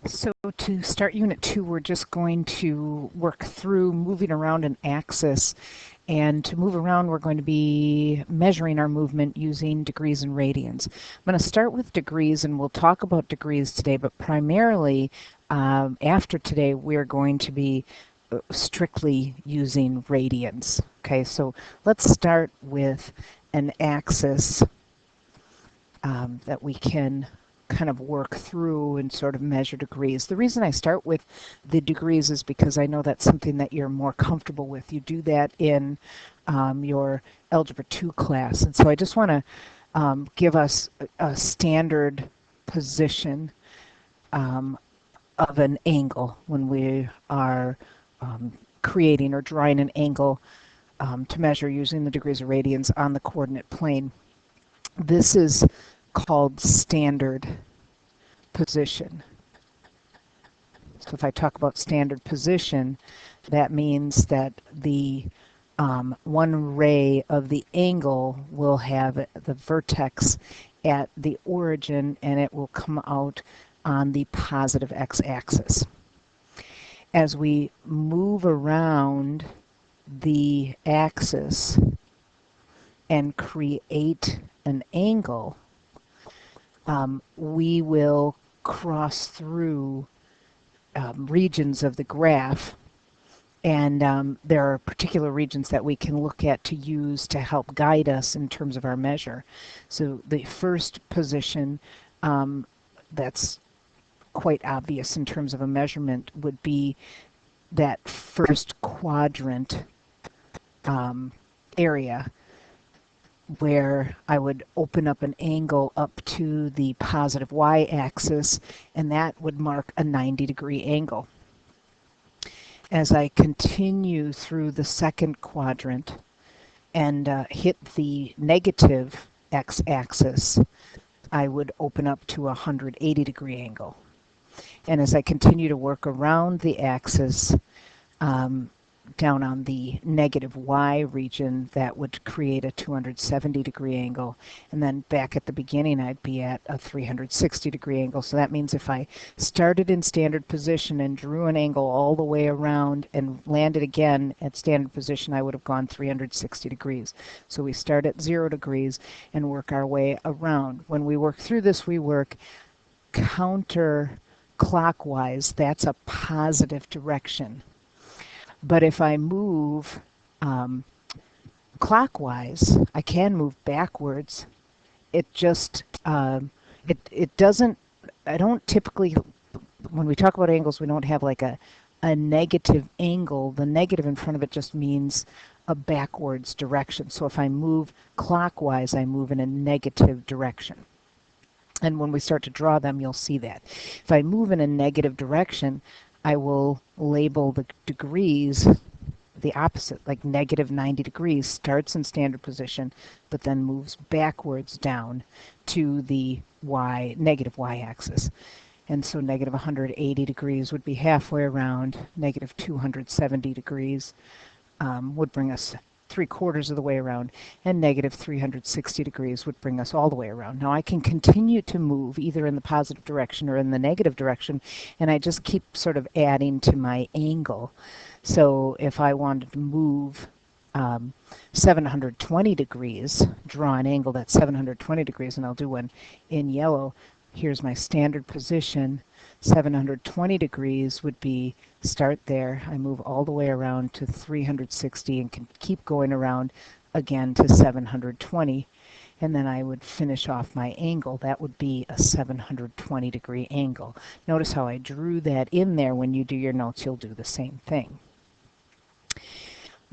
So to start Unit 2, we're just going to work through moving around an axis. And to move around, we're going to be measuring our movement using degrees and radians. I'm going to start with degrees, and we'll talk about degrees today, but primarily after today, we're going to be strictly using radians. Okay, so let's start with an axis that we can kind of work through and sort of measure degrees. The reason I start with the degrees is because I know that's something that you're more comfortable with. You do that in your Algebra 2 class. And so I just want to give us a standard position of an angle when we are creating or drawing an angle to measure using the degrees or radians on the coordinate plane. This is called standard position. So if I talk about standard position, that means that the one ray of the angle will have the vertex at the origin, and it will come out on the positive x-axis. As we move around the axis and create an angle, we will cross through regions of the graph, and there are particular regions that we can look at to use to help guide us in terms of our measure. So the first position that's quite obvious in terms of a measurement would be that first quadrant area, where I would open up an angle up to the positive y-axis, and that would mark a 90-degree angle. As I continue through the second quadrant and hit the negative x-axis, I would open up to a 180-degree angle. And as I continue to work around the axis, down on the negative y region, that would create a 270-degree angle. And then back at the beginning, I'd be at a 360-degree angle. So that means if I started in standard position and drew an angle all the way around and landed again at standard position, I would have gone 360 degrees. So we start at 0 degrees and work our way around. When we work through this, we work counterclockwise. That's a positive direction. But if I move clockwise, I can move backwards. It just, it doesn't, I don't typically, when we talk about angles, we don't have like a negative angle. The negative in front of it just means a backwards direction. So if I move clockwise, I move in a negative direction. And when we start to draw them, you'll see that. If I move in a negative direction, I will label the degrees the opposite, like negative 90 degrees, starts in standard position, but then moves backwards down to the negative y-axis. And so negative 180 degrees would be halfway around. Negative 270 degrees would bring us 3/4 of the way around, and negative 360 degrees would bring us all the way around. Now I can continue to move either in the positive direction or in the negative direction, and I just keep sort of adding to my angle. So if I wanted to move 720 degrees, draw an angle that's 720 degrees, and I'll do one in yellow. Here's my standard position. 720 degrees would be start there. I move all the way around to 360 and can keep going around again to 720. And then I would finish off my angle. That would be a 720-degree angle. Notice how I drew that in there. When you do your notes, you'll do the same thing.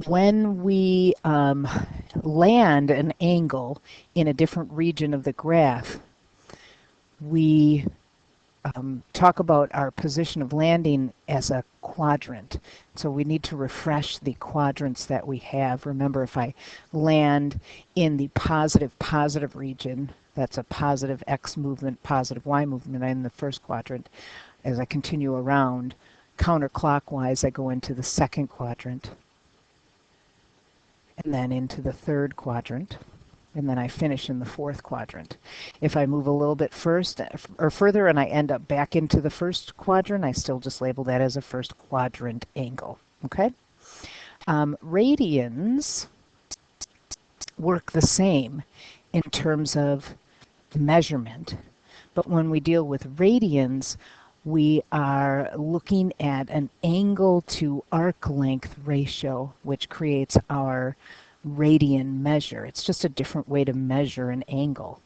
When we land an angle in a different region of the graph, we talk about our position of landing as a quadrant. So we need to refresh the quadrants that we have. Remember, if I land in the positive region, that's a positive x movement, positive y movement in the first quadrant. As I continue around counterclockwise, I go into the second quadrant and then into the third quadrant. and then I finish in the fourth quadrant. If I move a little bit first or further and I end up back into the first quadrant, I still just label that as a first quadrant angle. Okay? Radians work the same in terms of measurement, but when we deal with radians, we are looking at an angle to arc length ratio, which creates our radian measure. It's just a different way to measure an angle.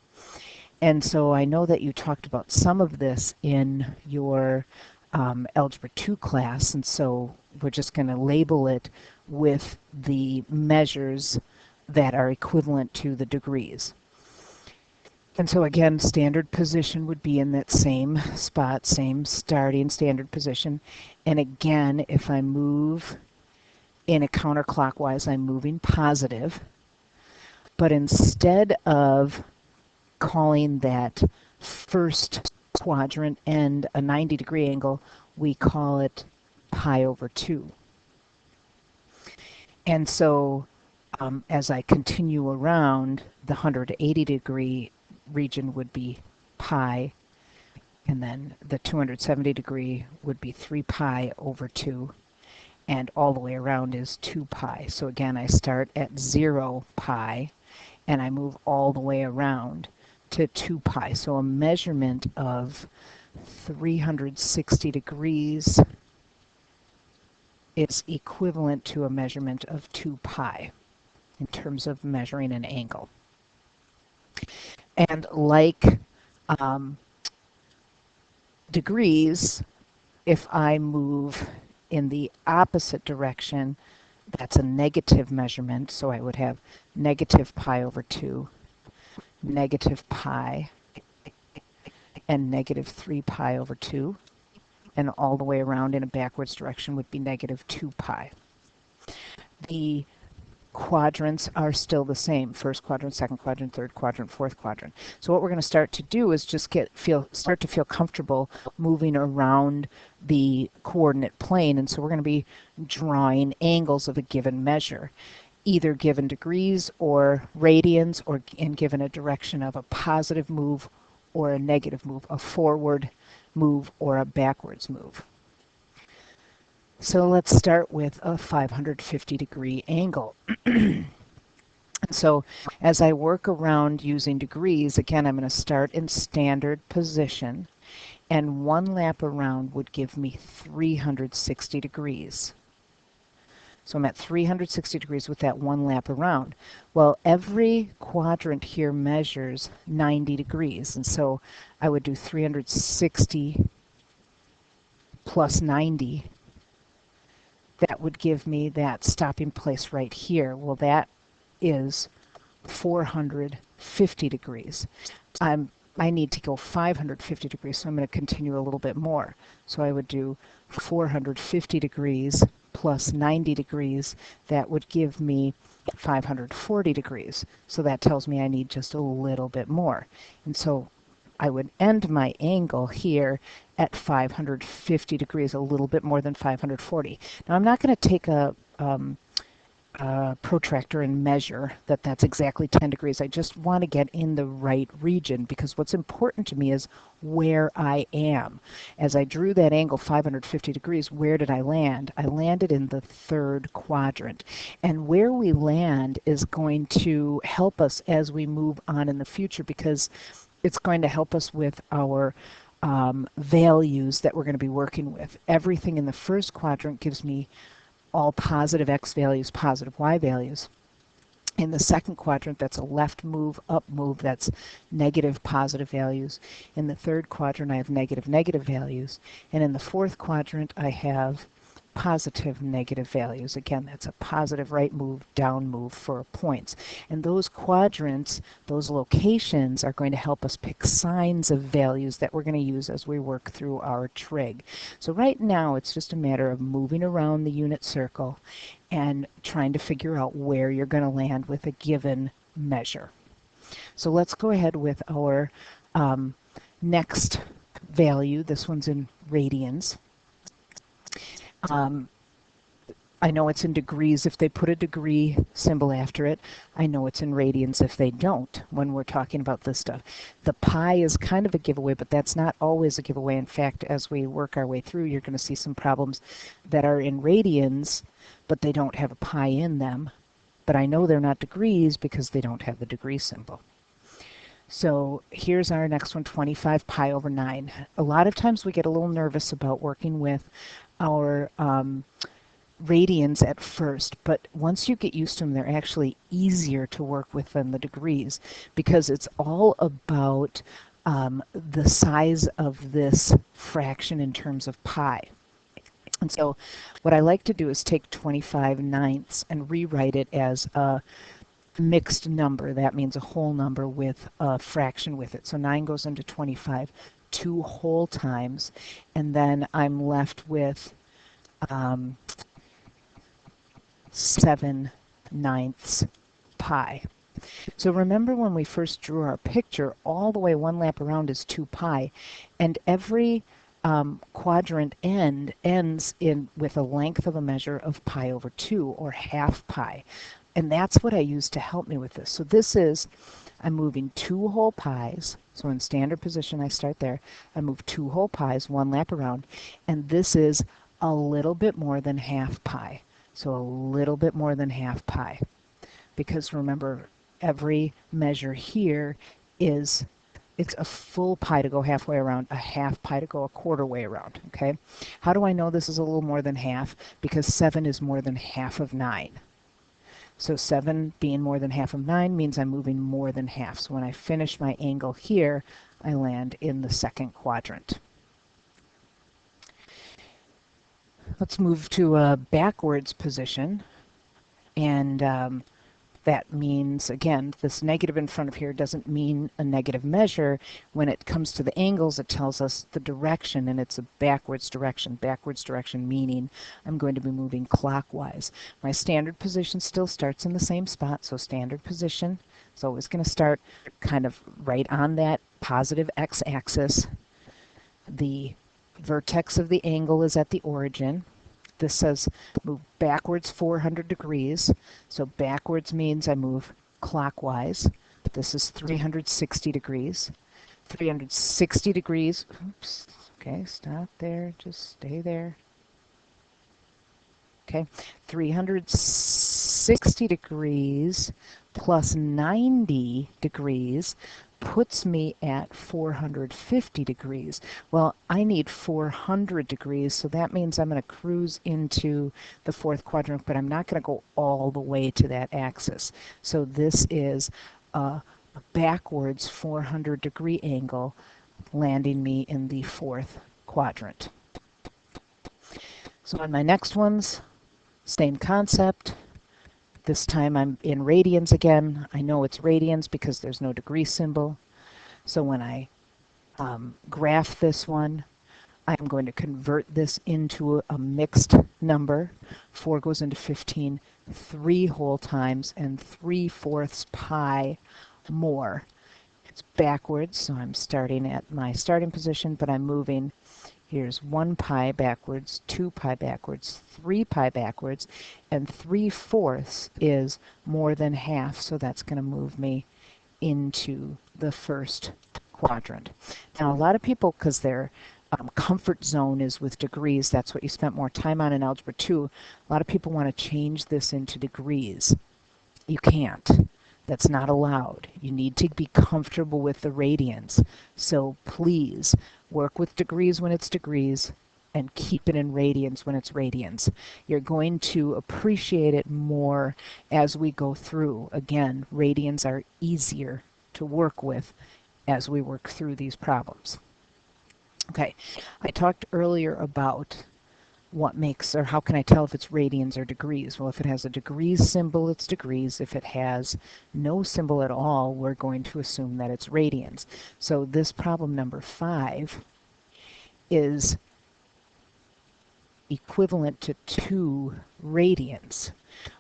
And so I know that you talked about some of this in your Algebra 2 class, and so we're just going to label it with the measures that are equivalent to the degrees. And so again, standard position would be in that same spot, same starting standard position. And again, if I move in a counterclockwise, I'm moving positive. But instead of calling that first quadrant and a 90-degree angle, we call it pi over 2. And so as I continue around, the 180-degree region would be pi, and then the 270-degree would be 3 pi over 2, and all the way around is 2 pi. So again, I start at 0 pi, and I move all the way around to 2 pi. So a measurement of 360 degrees is equivalent to a measurement of 2 pi in terms of measuring an angle. And like degrees, if I move in the opposite direction, that's a negative measurement. So I would have negative pi over 2, negative pi, and negative 3 pi over 2. And all the way around in a backwards direction would be negative 2 pi. The quadrants are still the same: first quadrant, second quadrant, third quadrant, fourth quadrant. So what we're going to start to do is just start to feel comfortable moving around the coordinate plane. And so we're going to be drawing angles of a given measure, either given degrees or radians, or given a direction of a positive move or a negative move, a forward move or a backwards move. So let's start with a 550-degree angle. So as I work around using degrees, again, I'm going to start in standard position, and one lap around would give me 360 degrees. So I'm at 360 degrees with that one lap around. Well, every quadrant here measures 90 degrees, and so I would do 360 plus 90. That would give me that stopping place right here. Well, that is 450 degrees. I need to go 550 degrees, so I'm going to continue a little bit more. So I would do 450 degrees plus 90 degrees. That would give me 540 degrees. So that tells me I need just a little bit more. And so I would end my angle here at 550 degrees, a little bit more than 540. Now I'm not going to take a protractor and measure that's exactly 10 degrees. I just want to get in the right region, because what's important to me is where I am. As I drew that angle 550 degrees, where did I land? I landed in the third quadrant. And where we land is going to help us as we move on in the future, because it's going to help us with our values that we're going to be working with. Everything in the first quadrant gives me all positive x values, positive y values. In the second quadrant, that's a left move, up move, that's negative, positive values. In the third quadrant, I have negative, negative values. And in the fourth quadrant, I have positive, negative values. Again, that's a positive right move, down move for points. And those quadrants, those locations, are going to help us pick signs of values that we're going to use as we work through our trig. So right now, it's just a matter of moving around the unit circle and trying to figure out where you're going to land with a given measure. So let's go ahead with our next value. This one's in radians. I know it's in degrees if they put a degree symbol after it. I know it's in radians if they don't when we're talking about this stuff. The pi is kind of a giveaway, but that's not always a giveaway. In fact, as we work our way through, you're going to see some problems that are in radians, but they don't have a pi in them. But I know they're not degrees because they don't have the degree symbol. So here's our next one, 25 pi over 9. A lot of times we get a little nervous about working with our radians at first, but once you get used to them, they're actually easier to work with than the degrees because it's all about the size of this fraction in terms of pi. And so what I like to do is take 25 ninths and rewrite it as a mixed number. That means a whole number with a fraction with it. So 9 goes into 25 two whole times, and then I'm left with 7 ninths pi. So remember when we first drew our picture, all the way one lap around is 2 pi, and every quadrant end ends with a length of a measure of pi over 2, or half pi. And that's what I use to help me with this. So this is, I'm moving 2 whole pi's. So in standard position, I start there. I move 2 whole pi's, one lap around, and this is a little bit more than half pi. So a little bit more than half pi. Because remember, every measure here is, it's a full pi to go halfway around, a half pi to go a quarter way around, okay? How do I know this is a little more than half? Because 7 is more than half of 9. So 7 being more than half of 9 means I'm moving more than half. So when I finish my angle here, I land in the second quadrant. Let's move to a backwards position. And that means, again, this negative in front of here doesn't mean a negative measure. When it comes to the angles, it tells us the direction, and it's a backwards direction. Backwards direction meaning I'm going to be moving clockwise. My standard position still starts in the same spot, so standard position is always going to start kind of right on that positive x-axis. The vertex of the angle is at the origin. This says move backwards 400 degrees. So backwards means I move clockwise. This is 360 degrees. 360 degrees. Oops. Okay, stop there. Just stay there. Okay, 360 degrees plus 90 degrees puts me at 450 degrees. Well, I need 400 degrees, so that means I'm going to cruise into the fourth quadrant, but I'm not going to go all the way to that axis. So this is a backwards 400 degree angle landing me in the fourth quadrant. So on my next ones, same concept. This time I'm in radians again. I know it's radians because there's no degree symbol. So when I graph this one, I'm going to convert this into a mixed number. 4 goes into 15 3 whole times and 3/4 pi more. It's backwards, so I'm starting at my starting position, but I'm moving. Here's 1 pi backwards, 2 pi backwards, 3 pi backwards, and 3/4 is more than half, so that's going to move me into the first quadrant. Now, a lot of people, because their comfort zone is with degrees, that's what you spent more time on in Algebra 2, a lot of people want to change this into degrees. You can't. That's not allowed. You need to be comfortable with the radians. So please work with degrees when it's degrees and keep it in radians when it's radians. You're going to appreciate it more as we go through. Again, radians are easier to work with as we work through these problems. Okay, I talked earlier about what makes, or how can I tell if it's radians or degrees? Well, if it has a degrees symbol, it's degrees. If it has no symbol at all, we're going to assume that it's radians. So this problem number 5 is equivalent to 2 radians.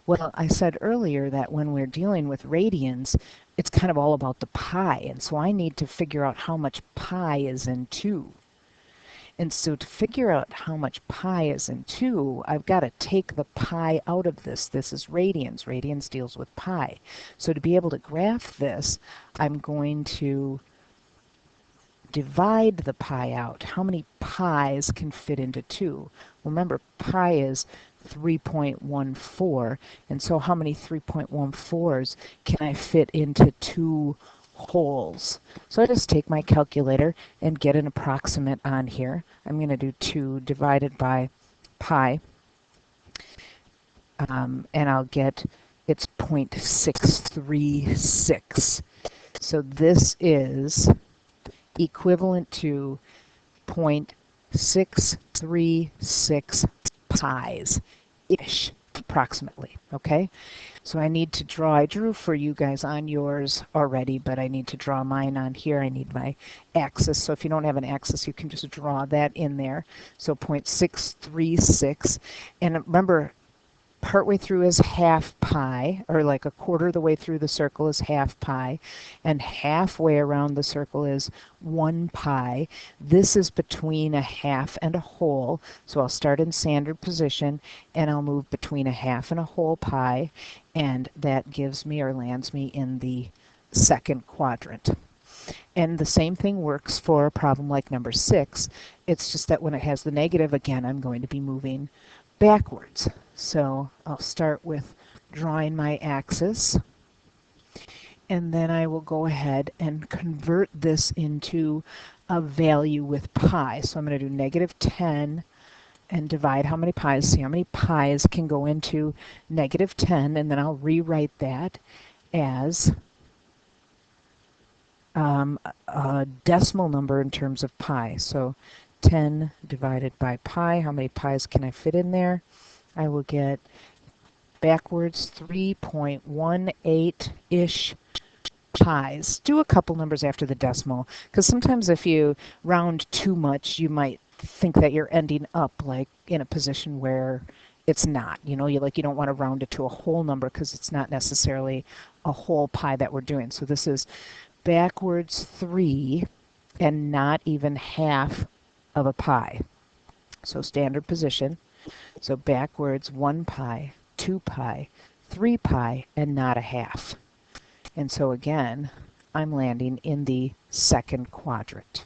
Well, I said earlier that when we're dealing with radians, it's kind of all about the pi, and so I need to figure out how much pi is in 2. And so to figure out how much pi is in 2, I've got to take the pi out of this. This is radians. Radians deals with pi. So to be able to graph this, I'm going to divide the pi out. How many pi's can fit into 2? Remember, pi is 3.14, and so how many 3.14s can I fit into 2 wholes? So I just take my calculator and get an approximate on here. I'm going to do 2 divided by pi, and I'll get it's 0.636. So this is equivalent to 0.636 pi's ish, approximately. Okay, so I need to draw, I drew for you guys on yours already, but I need to draw mine on here. I need my axis. So if you don't have an axis, you can just draw that in there. So 0.636, and remember, partway through is half pi, or like a quarter of the way through the circle is half pi, and halfway around the circle is 1 pi. This is between a half and a whole, so I'll start in standard position and I'll move between a half and a whole pi, and that gives me or lands me in the second quadrant. And the same thing works for a problem like number 6. It's just that when it has the negative, again, I'm going to be moving backwards. So I'll start with drawing my axis, and then I will go ahead and convert this into a value with pi. So I'm going to do -10 and divide how many pi's. See how many pi's can go into -10, and then I'll rewrite that as a decimal number in terms of pi. So 10 divided by pi, how many pi's can I fit in there? I will get backwards 3.18-ish pi's. Do a couple numbers after the decimal, because sometimes if you round too much, you might think that you're ending up like in a position where it's not. You know, you don't want to round it to a whole number because it's not necessarily a whole pi that we're doing. So this is backwards 3 and not even half of a pi. So standard position. So backwards 1 pi, 2 pi, 3 pi, and not a half. And so again, I'm landing in the second quadrant.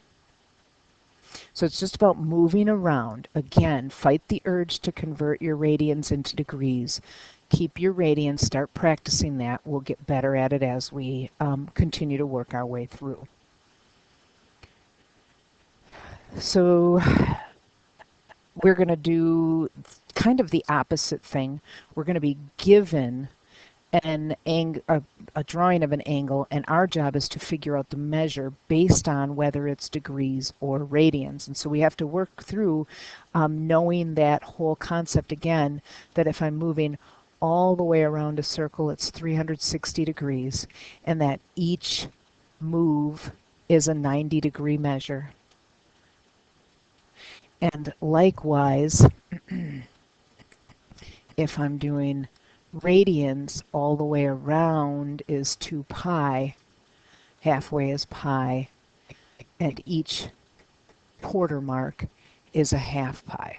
So it's just about moving around. Again, fight the urge to convert your radians into degrees. Keep your radians, start practicing that. We'll get better at it as we continue to work our way through. So we're going to do kind of the opposite thing. We're going to be given a drawing of an angle, and our job is to figure out the measure based on whether it's degrees or radians. And so we have to work through knowing that whole concept again, that if I'm moving all the way around a circle, it's 360 degrees, and that each move is a 90-degree measure. And likewise, if I'm doing radians, all the way around is 2 pi, halfway is pi, and each quarter mark is a half pi.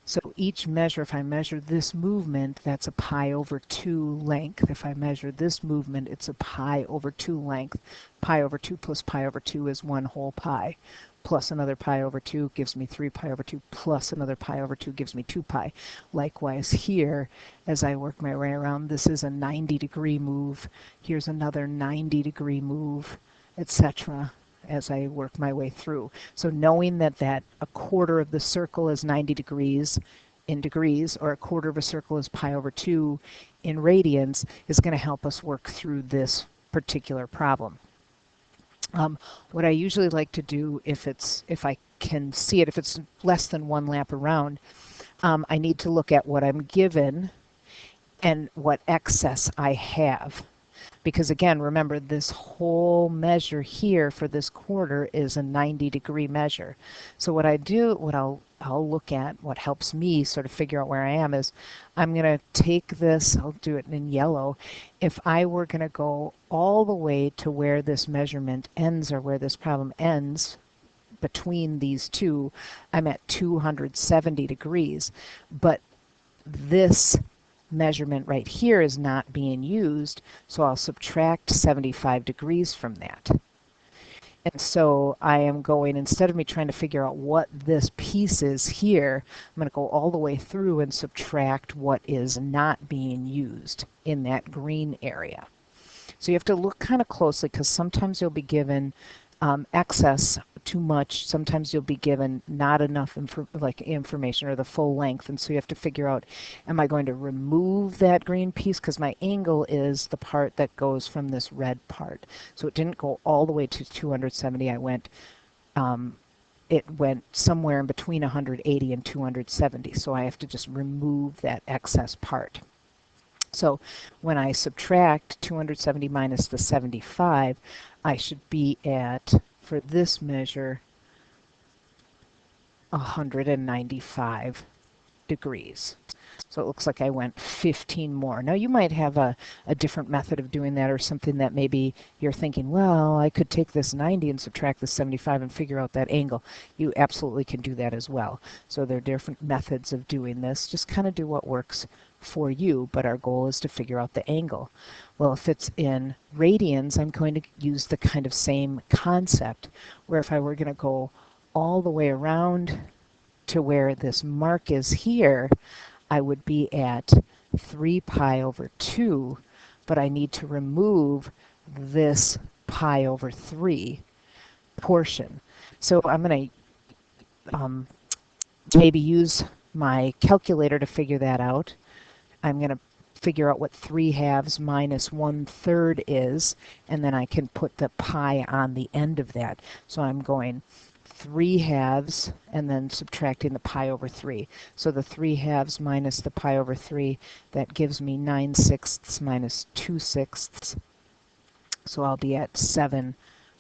So each measure, if I measure this movement, that's a pi over 2 length. If I measure this movement, it's a pi over 2 length. Pi over 2 plus pi over 2 is 1 whole pi. Plus another pi over 2 gives me 3 pi over 2, plus another pi over 2 gives me 2 pi. Likewise here, as I work my way around, this is a 90-degree move. Here's another 90-degree move, etc., as I work my way through. So knowing that a quarter of the circle is 90 degrees in degrees, or a quarter of a circle is pi over 2 in radians, is going to help us work through this particular problem. What I usually like to do, if I can see it, if it's less than 1 lap around, I need to look at what I'm given and what excess I have. Because again, remember, this whole measure here for this quarter is a 90-degree measure. So what I'll look at, what helps me sort of figure out where I am, is I'm going to take this, I'll do it in yellow. If I were going to go all the way to where this measurement ends, or where this problem ends, between these two, I'm at 270 degrees. But this measurement right here is not being used, so I'll subtract 75 degrees from that. And so I am going, instead of me trying to figure out what this piece is here, I'm going to go all the way through and subtract what is not being used in that green area. So you have to look kind of closely, because sometimes you'll be given excess, too much. Sometimes you'll be given not enough information or the full length, and so you have to figure out, am I going to remove that green piece, because my angle is the part that goes from this red part. So it didn't go all the way to 270. It went somewhere in between 180 and 270. So I have to just remove that excess part. So when I subtract 270 minus the 75, I should be at, for this measure, 195 degrees. So it looks like I went 15 more. Now you might have a different method of doing that, or something that maybe you're thinking, well, I could take this 90 and subtract the 75 and figure out that angle. You absolutely can do that as well. So there are different methods of doing this. Just kind of do what works for you, but our goal is to figure out the angle. Well, if it's in radians, I'm going to use the kind of same concept, where if I were going to go all the way around to where this mark is here, I would be at 3 pi over 2, but I need to remove this pi over 3 portion. So I'm going to maybe use my calculator to figure that out. I'm going to figure out what 3/2 minus 1/3 is, and then I can put the pi on the end of that. So I'm going 3/2 and then subtracting the pi over 3. So the 3/2 minus the pi over 3, that gives me 9/6 minus 2/6. So I'll be at 7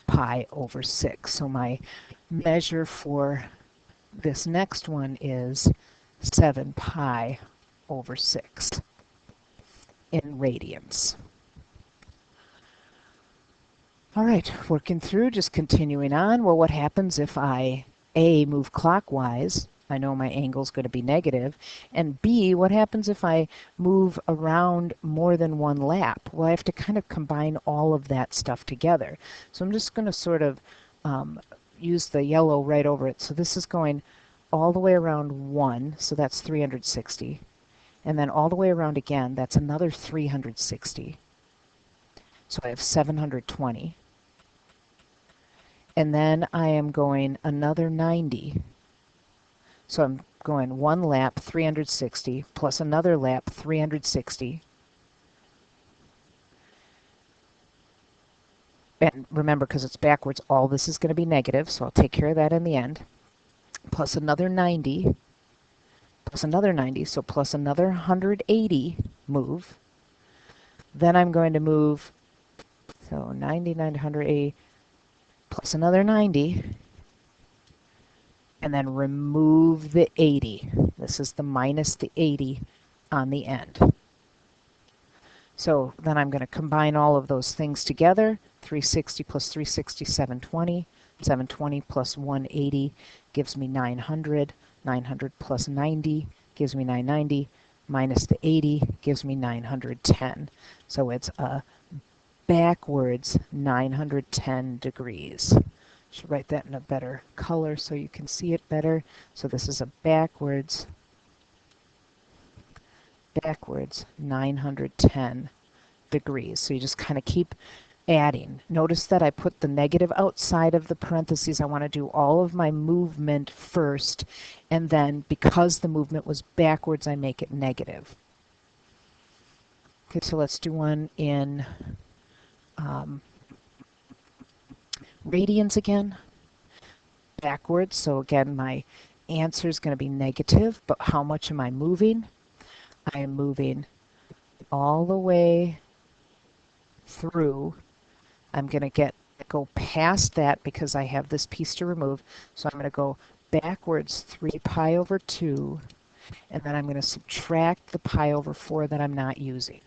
pi over 6. So my measure for this next one is 7 pi over 6 in radians. All right, working through, just continuing on. Well, what happens if I, A, move clockwise? I know my angle is going to be negative. And B, what happens if I move around more than one lap? Well, I have to kind of combine all of that stuff together. So I'm just going to sort of use the yellow right over it. So this is going all the way around 1, so that's 360. And then all the way around again, that's another 360. So I have 720. And then I am going another 90. So I'm going one lap, 360, plus another lap, 360. And remember, because it's backwards, all this is going to be negative, so I'll take care of that in the end. Plus another 90, plus another 90, so plus another 180 move. Then I'm going to move, so 99 to 180, plus another 90, and then remove the 80. This is the minus the 80 on the end. So then I'm going to combine all of those things together. 360 plus 360, 720. 720 plus 180 gives me 900. 900 plus 90 gives me 990. Minus the 80 gives me 910. So it's a backwards 910 degrees. Should write that in a better color so you can see it better. So this is a backwards 910 degrees. So you just kind of keep adding. Notice that I put the negative outside of the parentheses. I want to do all of my movement first, and then because the movement was backwards, I make it negative. Okay, so let's do one in radians again. Backwards, so again my answer is going to be negative, but how much am I moving? I am moving all the way through. I'm going to go past that because I have this piece to remove. So I'm going to go backwards 3 pi over 2, and then I'm going to subtract the pi over 4 that I'm not using.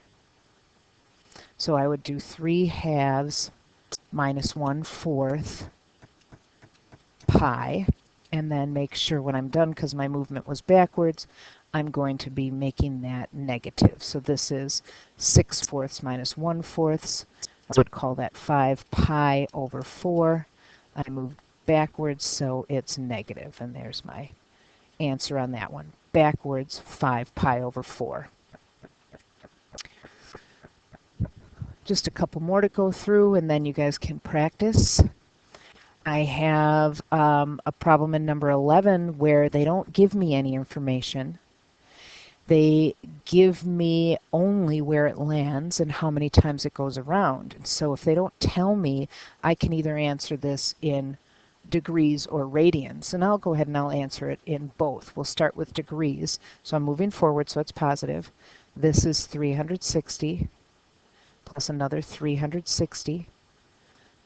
So I would do 3/2 minus 1/4 pi, and then make sure when I'm done, because my movement was backwards, I'm going to be making that negative. So this is 6/4 minus 1/4. I would call that 5 pi over 4. I moved backwards, so it's negative, and there's my answer on that one. Backwards, 5 pi over 4. Just a couple more to go through, and then you guys can practice. I have a problem in number 11 where they don't give me any information. They give me only where it lands and how many times it goes around. And so if they don't tell me, I can either answer this in degrees or radians. And I'll go ahead and I'll answer it in both. We'll start with degrees. So I'm moving forward, so it's positive. This is 360 plus another 360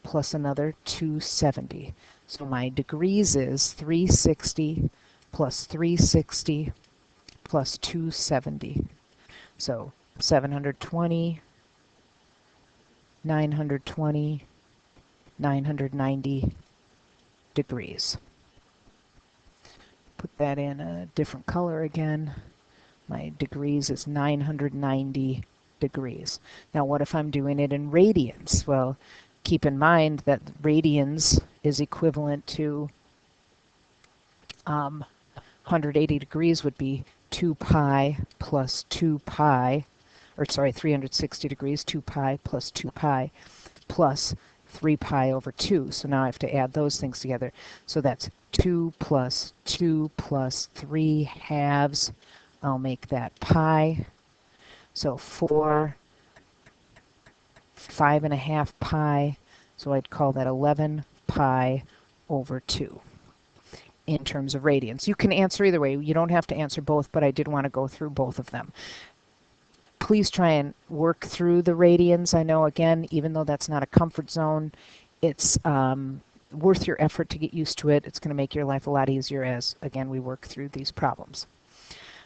plus another 270. So my degrees is 360 plus 360 plus 270. So 720, 920, 990 degrees. Put that in a different color again. My degrees is 990 degrees. Now what if I'm doing it in radians? Well, keep in mind that radians is equivalent to 180 degrees would be 2 pi plus 2 pi, or sorry, 360 degrees, 2 pi plus 2 pi plus 3 pi over 2. So now I have to add those things together. So that's 2 plus 2 plus 3 halves. I'll make that pi. So 4, 5.5 pi. So I'd call that 11 pi over 2 in terms of radians. You can answer either way. You don't have to answer both, but I did want to go through both of them. Please try and work through the radians. I know, again, even though that's not a comfort zone, it's worth your effort to get used to it. It's going to make your life a lot easier as, again, we work through these problems.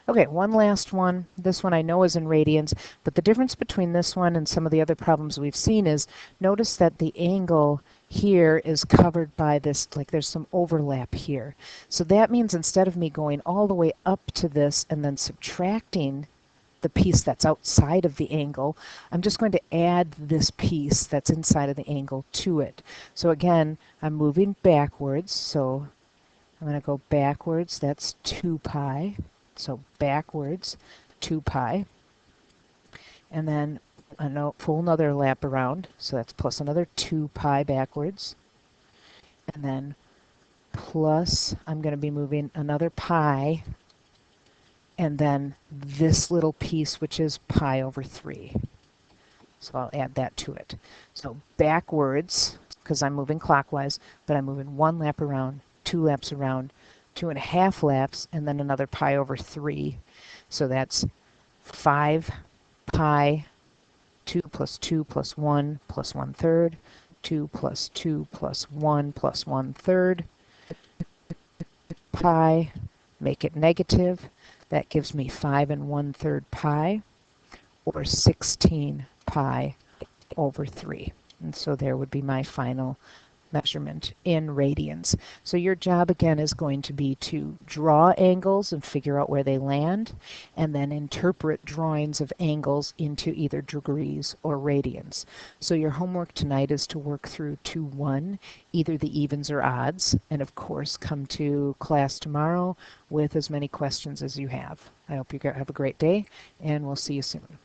Okay, one last one. This one I know is in radians, but the difference between this one and some of the other problems we've seen is, notice that the angle here is covered by this, like there's some overlap here. So that means instead of me going all the way up to this and then subtracting the piece that's outside of the angle, I'm just going to add this piece that's inside of the angle to it. So again, I'm moving backwards, so I'm going to go backwards, that's 2 pi. So backwards, 2 pi. And then pull another lap around, so that's plus another 2 pi backwards. And then plus, I'm going to be moving another pi, and then this little piece, which is pi over 3. So I'll add that to it. So backwards, because I'm moving clockwise, but I'm moving 1 lap around, 2 laps around, 2.5 laps, and then another pi over 3. So that's 5 pi, 2 plus 2 plus 1 plus 1/3, 2 plus 2 plus 1 plus 1/3 pi, make it negative. That gives me 5 1/3 pi, or 16 pi over 3. And so there would be my final measurement in radians. So your job again is going to be to draw angles and figure out where they land, and then interpret drawings of angles into either degrees or radians. So your homework tonight is to work through 2-1, either the evens or odds, and of course come to class tomorrow with as many questions as you have. I hope you have a great day, and we'll see you soon.